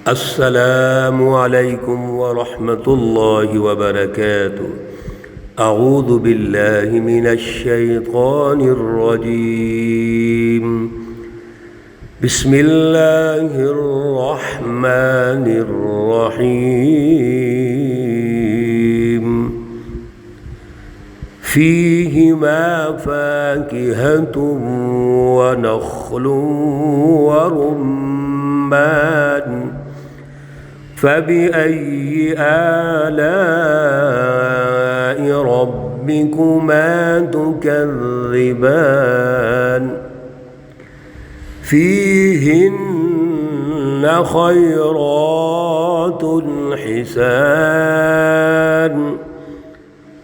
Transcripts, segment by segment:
السلام علیکم ورحمۃ اللہ وبرکاتہ۔ اعوذ باللہ من الشیطان الرجیم، بسم اللہ الرحمن الرحیم۔ فیہما فاکہۃ ونخل ورمان، فبأي آلاء ربكما تكذبان؟ فيهن خيرات حسان،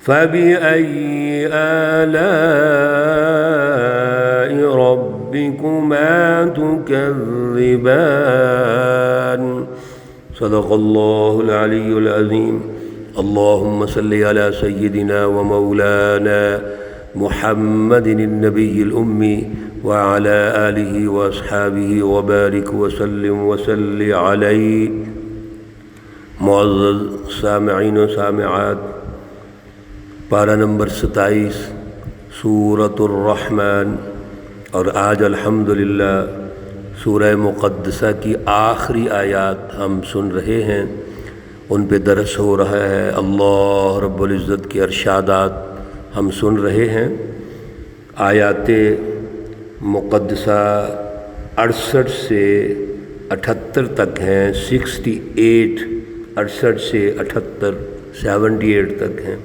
فبأي آلاء ربكما تكذبان؟ صدق اللہ العلی العظیم۔ اللہم صلی علی سیدنا و مولانا محمد النبی الامی وعلی آلہ واصحابہ وبارک وسلم وصلی علیہ۔ معزز سامعین و سامعات، پارہ نمبر 27 سورۃ الرحمن، اور آج الحمدللہ سورہ مقدسہ کی آخری آیات ہم سن رہے ہیں، ان پہ درس ہو رہا ہے۔ اللہ رب العزت کے ارشادات ہم سن رہے ہیں۔ آیات مقدسہ 68 سے 78 تک ہیں، 68 سے 78 78 تک ہیں۔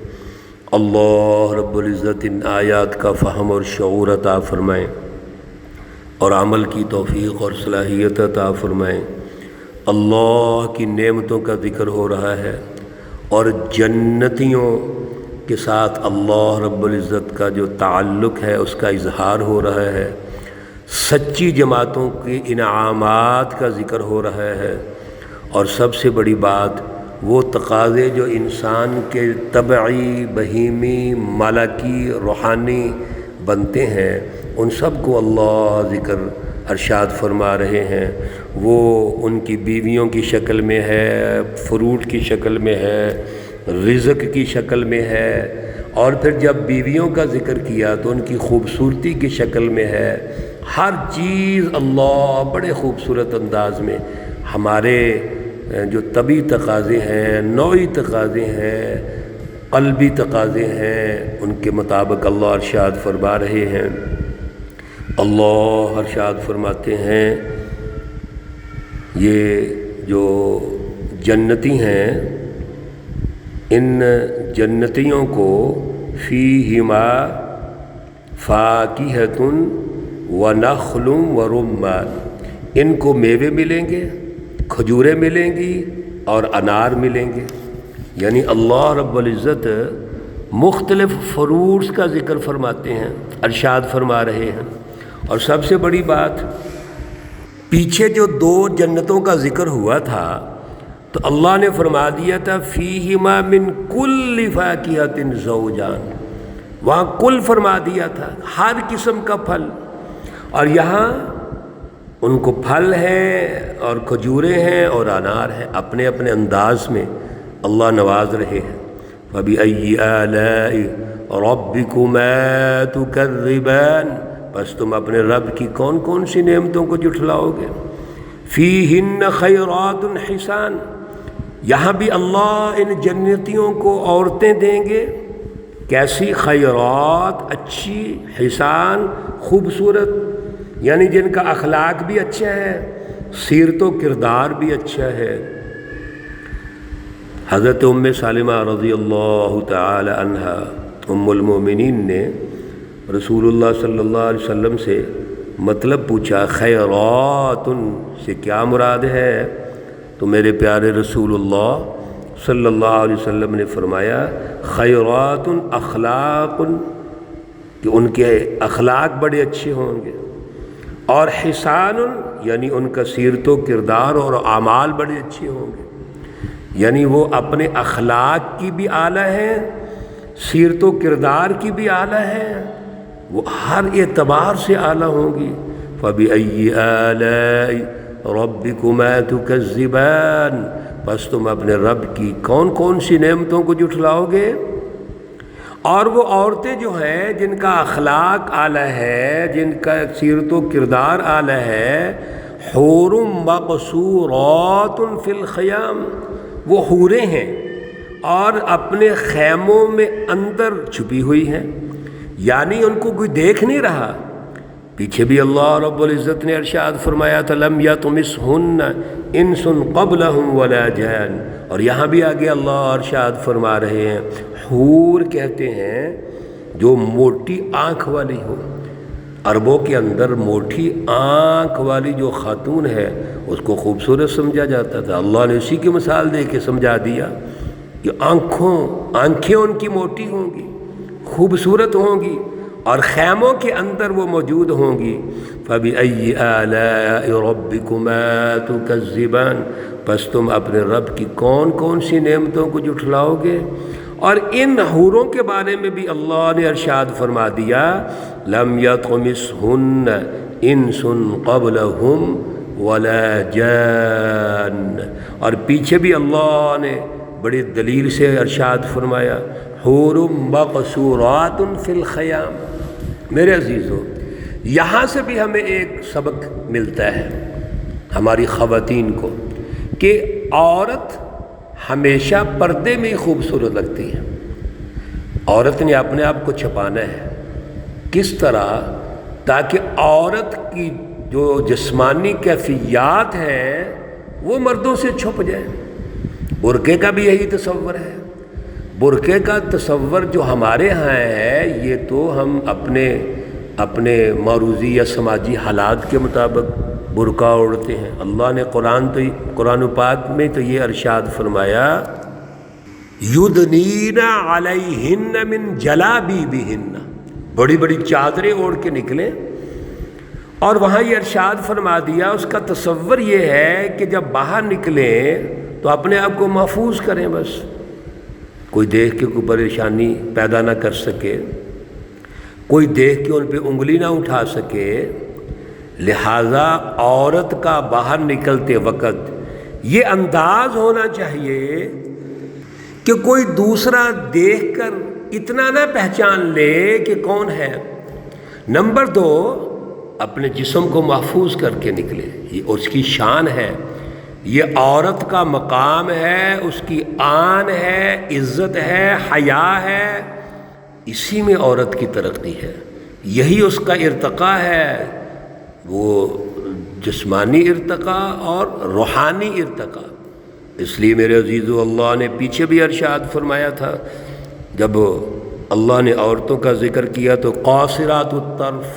اللہ رب العزت ان آیات کا فہم اور شعور عطا فرمائیں اور عمل کی توفیق اور صلاحیت عطا فرمائیں۔ اللہ کی نعمتوں کا ذکر ہو رہا ہے اور جنتیوں کے ساتھ اللہ رب العزت کا جو تعلق ہے اس کا اظہار ہو رہا ہے۔ سچی جماعتوں کے انعامات کا ذکر ہو رہا ہے، اور سب سے بڑی بات وہ تقاضے جو انسان کے طبعی، بہیمی، ملکی، روحانی بنتے ہیں، ان سب کو اللہ ذکر ارشاد فرما رہے ہیں۔ وہ ان کی بیویوں کی شکل میں ہے، فروٹ کی شکل میں ہے، رزق کی شکل میں ہے، اور پھر جب بیویوں کا ذکر کیا تو ان کی خوبصورتی کی شکل میں ہے۔ ہر چیز اللہ بڑے خوبصورت انداز میں ہمارے جو طبعی تقاضے ہیں، نوعی تقاضے ہیں، قلبی تقاضے ہیں، ان کے مطابق اللہ ارشاد فرما رہے ہیں۔ اللہ ارشاد فرماتے ہیں، یہ جو جنتی ہیں، ان جنتیوں کو فیہما فاکہۃ ونخل ورمان، ان کو میوے ملیں گے، کھجوریں ملیں گی اور انار ملیں گے۔ یعنی اللہ رب العزت مختلف فروٹس کا ذکر فرماتے ہیں، ارشاد فرما رہے ہیں۔ اور سب سے بڑی بات، پیچھے جو 2 جنتوں کا ذکر ہوا تھا تو اللہ نے فرما دیا تھا فیہما من کل فاکہۃ زوجان، وہاں کل فرما دیا تھا، ہر قسم کا پھل، اور یہاں ان کو پھل ہیں اور کھجوریں ہیں اور انار ہیں، اپنے اپنے انداز میں اللہ نواز رہے ہیں۔ فَبِأَيِّ آلَاءِ رَبِّكُمَا تُكَذِّبَانِ، بس تم اپنے رب کی کون کون سی نعمتوں کو جھٹلاؤ گے؟ فِيهِنَّ خَيْرَاتٌ حِسَانٌ، یہاں بھی اللہ ان جنتیوں کو عورتیں دیں گے، کیسی؟ خیرات، اچھی، حسان، خوبصورت، یعنی جن کا اخلاق بھی اچھا ہے، سیرت و کردار بھی اچھا ہے۔ حضرت ام سلمہ رضی اللہ تعالی عنہا ام المومنین نے رسول اللہ صلی اللہ علیہ وسلم سے مطلب پوچھا، خیرات سے کیا مراد ہے؟ تو میرے پیارے رسول اللہ صلی اللہ علیہ وسلم نے فرمایا، خیرات اخلاق، کہ ان کے اخلاق بڑے اچھے ہوں گے، اور حسان یعنی ان کا سیرت و کردار اور اعمال بڑے اچھے ہوں گے، یعنی وہ اپنے اخلاق کی بھی اعلیٰ ہیں، سیرت و کردار کی بھی اعلیٰ ہیں، وہ ہر اعتبار سے اعلیٰ ہوں گی۔ فَبِأَيِّ آلَاءِ ربکما تکذبان، بس تم اپنے رب کی کون کون سی نعمتوں کو جھٹلاؤ گے؟ اور وہ عورتیں جو ہیں جن کا اخلاق اعلیٰ ہے، جن کا سیرت و کردار اعلیٰ ہے، حور مقصورات فی الخیام، وہ حوریں ہیں اور اپنے خیموں میں اندر چھپی ہوئی ہیں، یعنی ان کو کوئی دیکھ نہیں رہا۔ پیچھے بھی اللہ رب العزت نے ارشاد فرمایا تھا لم یطمثہن انس قبلہم ولا جان، اور یہاں بھی آگے اللہ ارشاد فرما رہے ہیں حور کہتے ہیں جو موٹی آنکھ والی ہو۔ عربوں کے اندر موٹی آنکھ والی جو خاتون ہے اس کو خوبصورت سمجھا جاتا تھا، اللہ نے اسی کی مثال دے کے سمجھا دیا کہ آنکھیں ان کی موٹی ہوں گی، خوبصورت ہوں گی، اور خیموں کے اندر وہ موجود ہوں گی۔ فَبِأَيِّ آلَاءِ رَبِّكُمَا تُكَذِّبَانِ، پس تم اپنے رب کی کون کون سی نعمتوں کو جھٹلاؤ گے؟ اور ان حوروں کے بارے میں بھی اللہ نے ارشاد فرما دیا لم یطمثہن انس قبلہم ولا جان، اور پیچھے بھی اللہ نے بڑی دلیل سے ارشاد فرمایا حور مقصورات فی الخیام۔ میرے عزیزو، یہاں سے بھی ہمیں ایک سبق ملتا ہے ہماری خواتین کو کہ عورت ہمیشہ پردے میں ہی خوبصورت لگتی ہے۔ عورت نے اپنے آپ کو چھپانا ہے، کس طرح؟ تاکہ عورت کی جو جسمانی کیفیات ہیں وہ مردوں سے چھپ جائے۔ برقعے کا بھی یہی تصور ہے۔ برقعے کا تصور جو ہمارے ہاں ہے یہ تو ہم اپنے موروثی یا سماجی حالات کے مطابق برقع اوڑھتے ہیں۔ اللہ نے قرآن پاک میں تو یہ ارشاد فرمایا یدنین علیہن من جلابیبہن، بڑی بڑی چادریں اوڑھ کے نکلیں، اور وہاں یہ ارشاد فرما دیا اس کا تصور یہ ہے کہ جب باہر نکلیں تو اپنے آپ کو محفوظ کریں، بس کوئی دیکھ کے کوئی پریشانی پیدا نہ کر سکے، کوئی دیکھ کے ان پہ انگلی نہ اٹھا سکے۔ لہٰذا عورت کا باہر نکلتے وقت یہ انداز ہونا چاہیے کہ کوئی دوسرا دیکھ کر اتنا نہ پہچان لے کہ کون ہے۔ نمبر 2، اپنے جسم کو محفوظ کر کے نکلے، یہ اس کی شان ہے، یہ عورت کا مقام ہے، اس کی آن ہے، عزت ہے، حیا ہے، اسی میں عورت کی ترقی ہے، یہی اس کا ارتقاء ہے، وہ جسمانی ارتقاء اور روحانی ارتقاء۔ اس لیے میرے عزیزو، اللہ نے پیچھے بھی ارشاد فرمایا تھا جب اللہ نے عورتوں کا ذکر کیا تو قاصرات الطرف،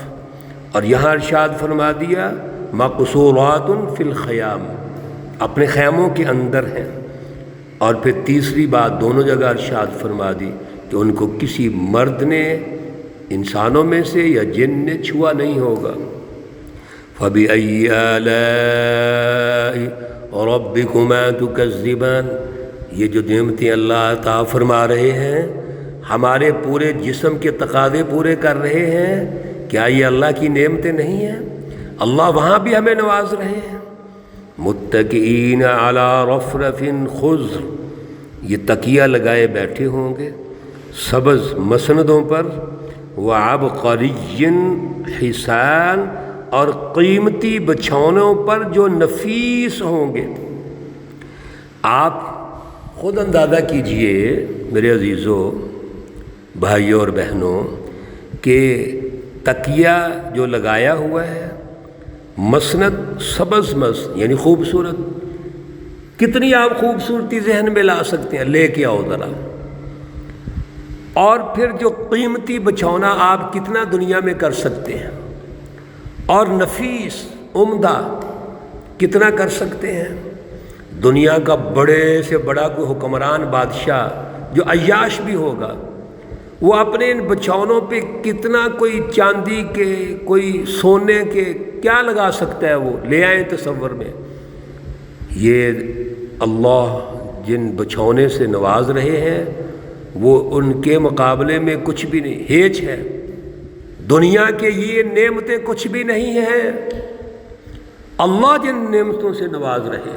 اور یہاں ارشاد فرما دیا مقصورات فی الخیام، اپنے خیموں کے اندر ہیں، اور پھر تیسری بات دونوں جگہ ارشاد فرما دی کہ ان کو کسی مرد نے انسانوں میں سے یا جن نے چھوا نہیں ہوگا۔ فَبِأَيِّ آلَاءِ رَبِّكُمَا تُكَذِّبَانِ، یہ جو نعمتیں اللہ عطا فرما رہے ہیں ہمارے پورے جسم کے تقاضے پورے کر رہے ہیں، کیا یہ اللہ کی نعمتیں نہیں ہیں؟ اللہ وہاں بھی ہمیں نواز رہے ہیں۔ متکئین علی رفرف خضر، یہ تکیہ لگائے بیٹھے ہوں گے سبز مسندوں پر، وعبقری حسان، اور قیمتی بچھونوں پر جو نفیس ہوں گے۔ آپ خود اندازہ کیجئے میرے عزیزو، بھائیوں اور بہنوں، کہ تکیہ جو لگایا ہوا ہے مسند سبز یعنی خوبصورت، کتنی آپ خوبصورتی ذہن میں لا سکتے ہیں، لے کے آؤ ذرا۔ اور پھر جو قیمتی بچھونا آپ کتنا دنیا میں کر سکتے ہیں، اور نفیس عمدہ کتنا کر سکتے ہیں۔ دنیا کا بڑے سے بڑا کوئی حکمران بادشاہ جو عیاش بھی ہوگا، وہ اپنے ان بچھونوں پہ کتنا کوئی چاندی کے، کوئی سونے کے کیا لگا سکتا ہے، وہ لے آئیں تصور میں۔ یہ اللہ جن بچھونے سے نواز رہے ہیں وہ ان کے مقابلے میں کچھ بھی نہیں، ہیچ ہے۔ دنیا کے یہ نعمتیں کچھ بھی نہیں ہیں۔ اللہ جن نعمتوں سے نواز رہے،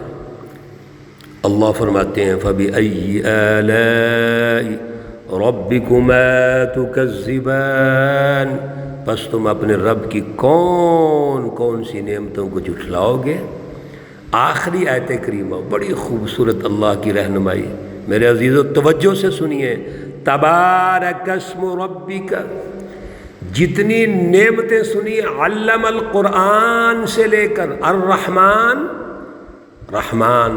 اللہ فرماتے ہیں فَبِأَيِّ آلَاءِ رَبِّكُمَا تُكَذِّبَانِ، بس تم اپنے رب کی کون کون سی نعمتوں کو جھٹلاؤ گے۔ آخری آیت کریمہ بڑی خوبصورت اللہ کی رہنمائی، میرے عزیزو توجہ سے سنیے، تبارک اسم ربک، جتنی نعمتیں سنی علم القرآن سے لے کر الرحمن، رحمان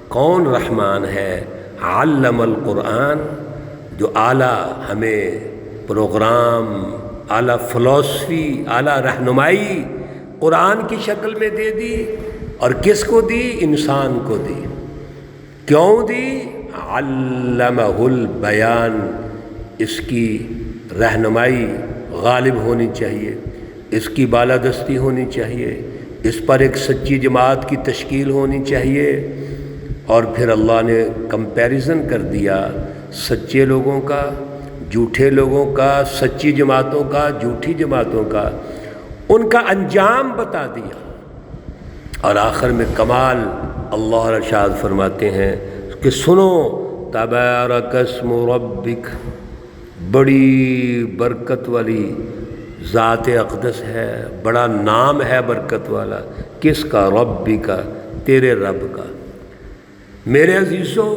کون رحمان ہے؟ علم القرآن، جو اعلیٰ ہمیں پروگرام، اعلیٰ فلسفی، اعلیٰ رہنمائی قرآن کی شکل میں دے دی، اور کس کو دی؟ انسان کو دی۔ کیوں دی؟ علمہ البیان، اس کی رہنمائی غالب ہونی چاہیے، اس کی بالادستی ہونی چاہیے، اس پر ایک سچی جماعت کی تشکیل ہونی چاہیے۔ اور پھر اللہ نے کمپیریزن کر دیا سچے لوگوں کا، جھوٹے لوگوں کا، سچی جماعتوں کا، جھوٹی جماعتوں کا، ان کا انجام بتا دیا۔ اور آخر میں کمال اللہ ارشاد فرماتے ہیں کہ سنو، تبارک اسم ربک، بڑی برکت والی ذات اقدس ہے، بڑا نام ہے برکت والا، کس کا؟ ربی کا، تیرے رب کا۔ میرے عزیزو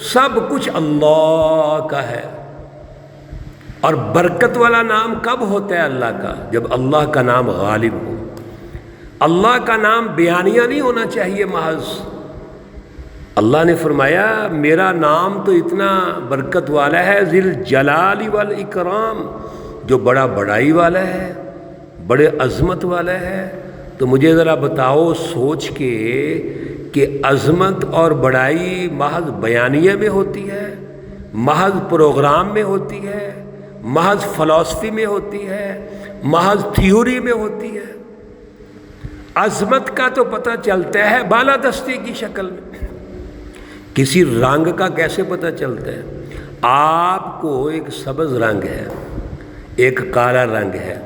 سب کچھ اللہ کا ہے، اور برکت والا نام کب ہوتا ہے اللہ کا؟ جب اللہ کا نام غالب ہو۔ اللہ کا نام بیانیہ نہیں ہونا چاہیے محض۔ اللہ نے فرمایا میرا نام تو اتنا برکت والا ہے، ذی الجلال والاکرام، جو بڑا بڑائی والا ہے، بڑے عظمت والا ہے۔ تو مجھے ذرا بتاؤ سوچ کے کہ عظمت اور بڑائی محض بیانیہ میں ہوتی ہے، محض پروگرام میں ہوتی ہے، محض فلسفی میں ہوتی ہے، محض تھیوری میں ہوتی ہے؟ عظمت کا تو پتہ چلتا ہے بالادستی کی شکل میں۔ کسی رنگ کا کیسے پتہ چلتا ہے؟ آپ کو ایک سبز رنگ ہے، ایک کالا رنگ ہے،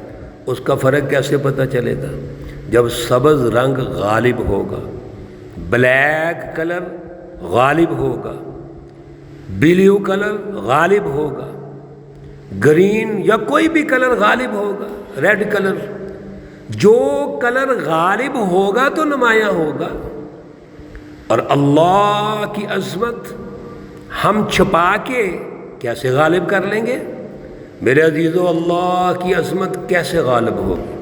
اس کا فرق کیسے پتہ چلے گا؟ جب سبز رنگ غالب ہوگا، بلیک کلر غالب ہوگا، بلیو کلر غالب ہوگا، گرین یا کوئی بھی کلر غالب ہوگا، ریڈ کلر، جو کلر غالب ہوگا تو نمایاں ہوگا۔ اور اللہ کی عظمت ہم چھپا کے کیسے غالب کر لیں گے؟ میرے عزیزو اللہ کی عظمت کیسے غالب ہوگی؟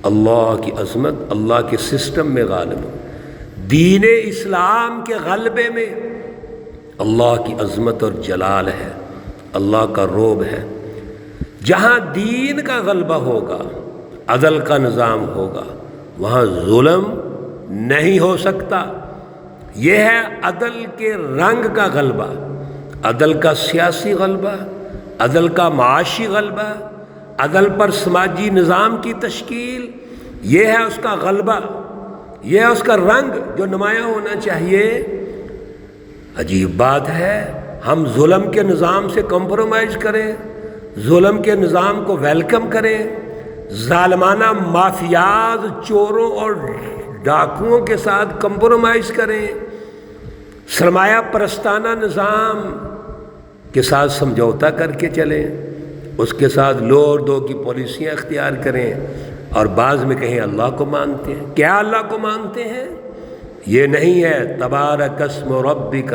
اللہ کی عظمت اللہ کے سسٹم میں غالب ہو۔ دین اسلام کے غلبے میں اللہ کی عظمت اور جلال ہے، اللہ کا روب ہے۔ جہاں دین کا غلبہ ہوگا، عدل کا نظام ہوگا، وہاں ظلم نہیں ہو سکتا۔ یہ ہے عدل کے رنگ کا غلبہ، عدل کا سیاسی غلبہ، عدل کا معاشی غلبہ، عدل پر سماجی نظام کی تشکیل، یہ ہے اس کا غلبہ، یہ ہے اس کا رنگ جو نمایاں ہونا چاہیے۔ عجیب بات ہے ہم ظلم کے نظام سے کمپرومائز کریں، ظلم کے نظام کو ویلکم کریں، ظالمانہ مافیاز، چوروں اور ڈاکوؤں کے ساتھ کمپرومائز کریں، سرمایہ پرستانہ نظام کے ساتھ سمجھوتا کر کے چلیں، اس کے ساتھ لو اور دو کی پالیسیاں اختیار کریں، اور بعض میں کہیں اللہ کو مانتے ہیں۔ کیا اللہ کو مانتے ہیں؟ یہ نہیں ہے تبارک اسم ربک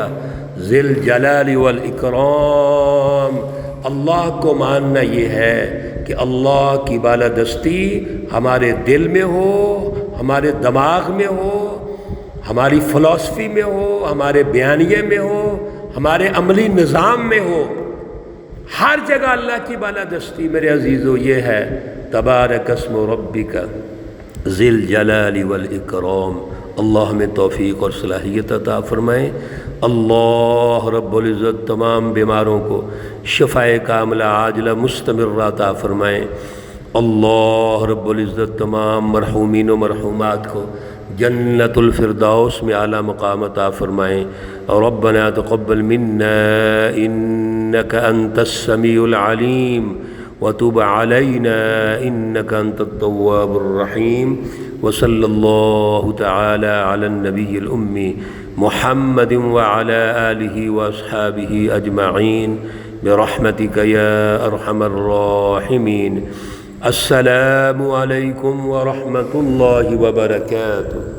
ذی الجلال والاکرام۔ اللہ کو ماننا یہ ہے کہ اللہ کی بالادستی ہمارے دل میں ہو، ہمارے دماغ میں ہو، ہماری فلسفی میں ہو، ہمارے بیانیے میں ہو، ہمارے عملی نظام میں ہو، ہر جگہ اللہ کی بالادستی۔ میرے عزیزو یہ ہے تبارک اسم ربک ذی الجلال والاکرام۔ اللہ ہمیں توفیق اور صلاحیت عطا فرمائیں۔ اللہ رب العزت تمام بیماروں کو شفائے کاملہ عاجلہ مستمرہ عطا فرمائیں۔ اللہ رب العزت تمام مرحومین و مرحومات کو جنت الفردوس میں اعلیٰ مقام عطا فرمائیں۔ ربنا تقبل منا انک انت السمیع العلیم وتب علینا انک انت التواب الرحیم وصلی اللہ تعالی علی النبی الأمی محمد وعلی آلہ واصحابہ اجمعین برحمتک یا ارحم الراحمین۔ السلام علیکم ورحمۃ اللہ وبرکاتہ۔